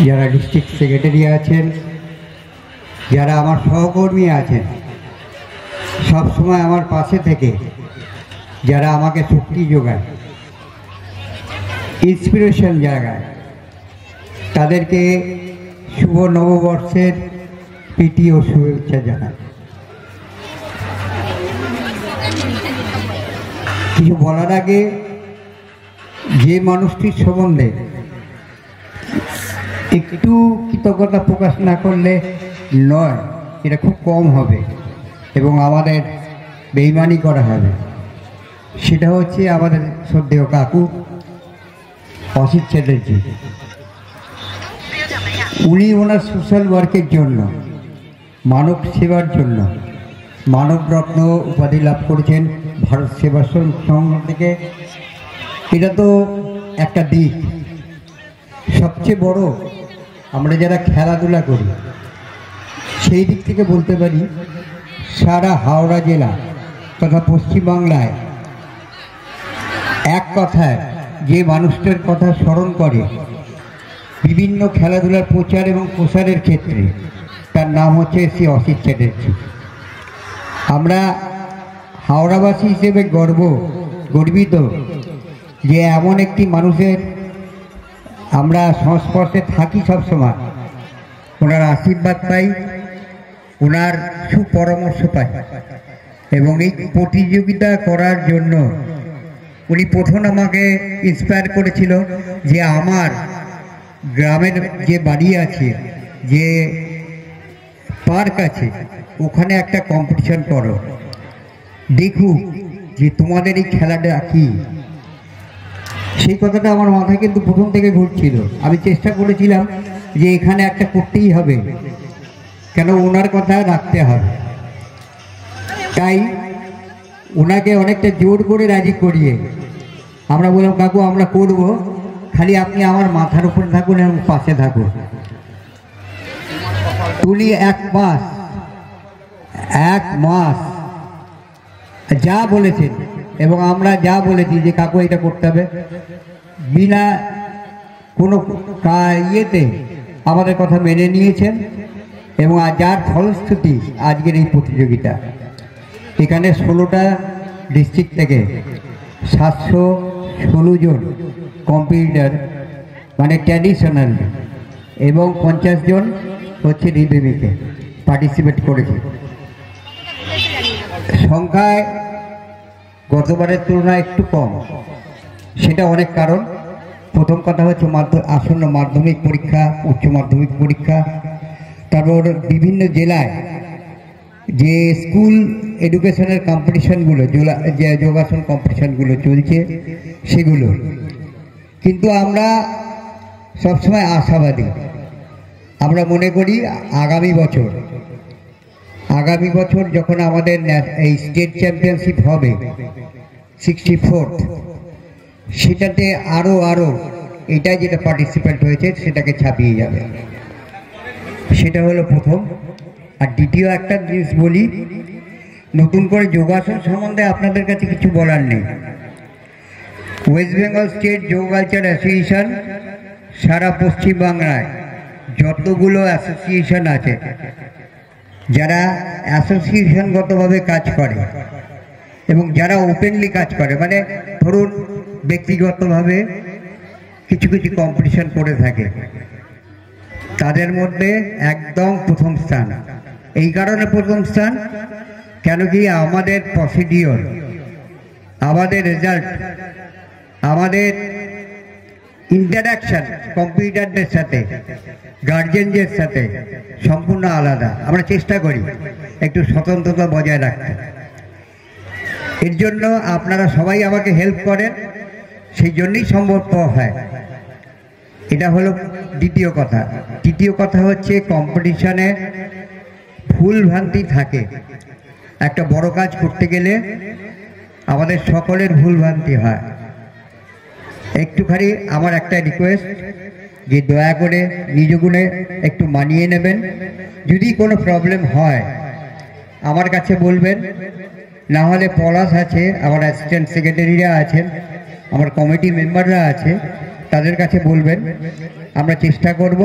যারা district secretary আছেন, যারা আমার সহকর্মী আছেন, সব সময় আমার পাশে থেকে যারা আমাকে শক্তি যোগায়, ইন্সপিরেশন জায়গায়, তাদেরকে শুভ নববর্ষের প্রীতি ও শুভেচ্ছা জানাই। কিছু বলার আগে যে মানুষটির সম্বন্ধে একটু কৃতজ্ঞতা প্রকাশ না করলে নয়, এটা খুব কম হবে এবং আমাদের বেইমানি করা হবে। সেটা হচ্ছে আমাদের শ্রদ্ধেয় কাকু অসিত চ্যাটার্জি। উনি ওনার সোশ্যাল ওয়ার্কের জন্য, মানব সেবার জন্য মানবরত্ন উপাধি লাভ করেছেন ভারত সেবাশ্রম সংঘ থেকে। এটা তো একটা দিক। সবচেয়ে বড়, আমরা যারা খেলাধুলা করি সেই দিক থেকে বলতে পারি, সারা হাওড়া জেলা তথা পশ্চিমবাংলায় এক কথায় যে মানুষটার কথা স্মরণ করে বিভিন্ন খেলাধুলার প্রচার এবং প্রসারের ক্ষেত্রে, তার নাম হচ্ছে শ্রী অসিত চ্যাটার্জি। আমরা হাওড়াবাসী হিসেবে গর্বিত যে এমন একটি মানুষের আমরা সংস্পর্শে থাকি সবসময়, ওনার আশীর্বাদ পাই, ওনার সুপরামর্শ পাই। এবং এই প্রতিযোগিতা করার জন্য উনি প্রথম আমাকে ইন্সপায়ার করেছিল যে আমার গ্রামের যে বাড়ি আছে, যে পার্ক আছে, ওখানে একটা কম্পিটিশন করো, দেখুক যে তোমাদের এই খেলাটা কী। সেই কথাটা আমার মাথায় কিন্তু প্রথম থেকে ঘুরছিল। আমি চেষ্টা করেছিলাম যে এখানে একটা করতেই হবে, কেন ওনার কথা রাখতে হবে। তাই ওনাকে অনেকটা জোর করে রাজি করিয়ে আমরা বললাম, কাকু আমরা করব, খালি আপনি আমার মাথার উপরে থাকুন এবং পাশে থাকুন। তুলি এক মাস যা বলেছেন এবং আমরা যা বলেছি যে কাকু এটা করতে হবে, বিনা কোনো ইয়েতে আমাদের কথা মেনে নিয়েছেন। এবং যার ফলশ্রুতি আজকের এই প্রতিযোগিতা। এখানে 16টা ডিস্ট্রিক্ট থেকে 716 জন কম্পিটিটর, মানে ট্র্যাডিশনাল, এবং 50 জন হচ্ছে রিদমিকে পার্টিসিপেট করেছে। সংখ্যায় গতবারের তুলনায় একটু কম, সেটা অনেক কারণ। প্রথম কথা হচ্ছে আসন্ন মাধ্যমিক পরীক্ষা, উচ্চ মাধ্যমিক পরীক্ষা, তারপর বিভিন্ন জেলায় যে স্কুল এডুকেশনের কম্পিটিশনগুলো, যে যোগাসন কম্পিটিশনগুলো চলছে সেগুলো। কিন্তু আমরা সবসময় আশাবাদী। আমরা মনে করি আগামী বছর যখন আমাদের এই স্টেট চ্যাম্পিয়নশিপ হবে 64th, সেটাতে আরও এটা যেটা পার্টিসিপেন্ট হয়েছে সেটাকে ছাপিয়ে যাবে। সেটা হলো প্রথম। আর দ্বিতীয় একটা জিনিস বলি, নতুন করে যোগাসন সম্বন্ধে আপনাদের কাছে কিছু বলার নেই। ওয়েস্ট বেঙ্গল স্টেট যোগ কালচার অ্যাসোসিয়েশন সারা পশ্চিমবাংলায় যতগুলো অ্যাসোসিয়েশন আছে, যারা অ্যাসোসিয়েশনগতভাবে কাজ করে এবং যারা ওপেনলি কাজ করে, মানে ধরুন ব্যক্তিগতভাবে কিছু কম্পিটিশন করে থাকে, তাদের মধ্যে একদম প্রথম স্থান। এই কারণে প্রথম স্থান, কেন কি আমাদের প্রসিডিওর, আমাদের রেজাল্ট, আমাদের ইন্টারাকশন কম্পিউটারদের সাথে, গার্জেনদের সাথে সম্পূর্ণ আলাদা। আমরা চেষ্টা করি একটু স্বতন্ত্রতা বজায় রাখতে। এর জন্য আপনারা সবাই আমাকে হেল্প করেন, সেই জন্যই সম্ভব হয়। এটা হলো দ্বিতীয় কথা। তৃতীয় কথা হচ্ছে কম্পিটিশনে ভুল ভ্রান্তি থাকে। একটা বড় কাজ করতে গেলে আমাদের সকলের ভুল ভ্রান্তি হয়। একটুখানি আমার একটা রিকোয়েস্ট, যে দয়া করে নিজ গুণে একটু মানিয়ে নেবেন। যদি কোনো প্রবলেম হয় আমার কাছে বলবেন, না হলে পলাশ আছে, আমার অ্যাসিস্ট্যান্ট সেক্রেটারিরা আছেন, আমার কমিটি মেম্বাররা আছে, তাদের কাছে বলবেন। আমরা চেষ্টা করব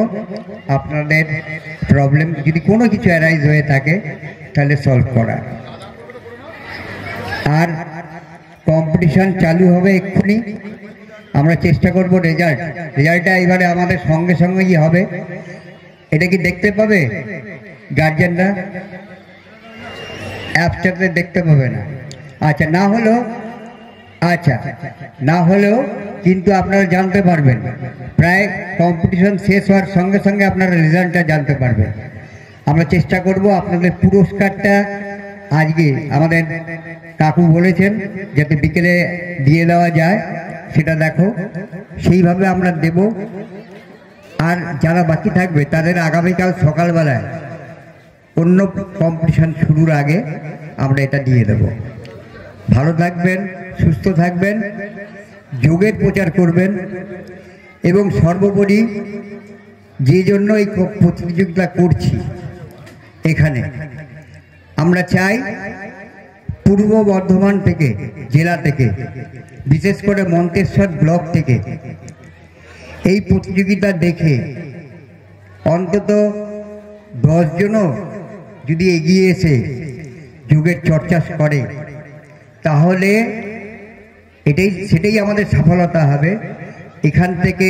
আপনাদের প্রবলেম যদি কোনো কিছু অ্যারাইজ হয়ে থাকে তাহলে সলভ করা। আর কম্পিটিশন চালু হবে এক্ষুনি। আমরা চেষ্টা করব রেজাল্টটা এবারে আমাদের সঙ্গে সঙ্গেই হবে। এটা কি দেখতে পাবে গার্জেনরা? অ্যাপসটাতে দেখতে পাবে না? আচ্ছা, না হলেও কিন্তু আপনারা জানতে পারবেন। প্রায় কম্পিটিশন শেষ হওয়ার সঙ্গে সঙ্গে আপনারা রেজাল্টটা জানতে পারবেন। আমরা চেষ্টা করব আপনাদের পুরস্কারটা আজকে আমাদের কাকু বলেছেন যাতে বিকেলে দিয়ে দেওয়া যায়, সেটা দেখো সেইভাবে আমরা দেব। আর যারা বাকি থাকবে তাদের আগামীকাল সকালবেলায় অন্য কম্পিটিশন শুরুর আগে আমরা এটা দিয়ে দেব। ভালো থাকবেন, সুস্থ থাকবেন, যোগের প্রচার করবেন এবং সর্বোপরি যে জন্য এই প্রতিযোগিতা করছি এখানে আমরা চাই পূর্ব বর্ধমান থেকে, জেলা থেকে, বিশেষ করে মন্তেশ্বর ব্লক থেকে এই প্রতিযোগিতা দেখে অন্তত 10 জনও যদি এগিয়ে এসে যোগের চর্চা করে তাহলে সেটাই আমাদের সফলতা হবে। এখান থেকে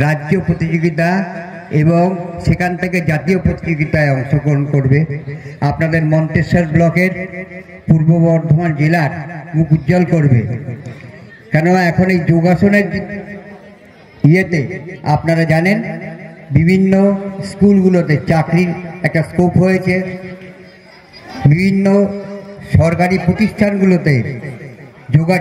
রাজ্য প্রতিযোগিতা এবং সেখান থেকে জাতীয় প্রতিযোগিতায় অংশগ্রহণ করবে। আপনাদের মন্তেশ্বর ব্লকের, পূর্ব বর্ধমান জেলার মুখ উজ্জ্বল করবে। কেননা এখন এই যোগাসনের ইয়েতে আপনারা জানেন বিভিন্ন স্কুলগুলোতে চাকরির একটা স্কোপ হয়েছে, বিভিন্ন সরকারি প্রতিষ্ঠানগুলোতে যোগা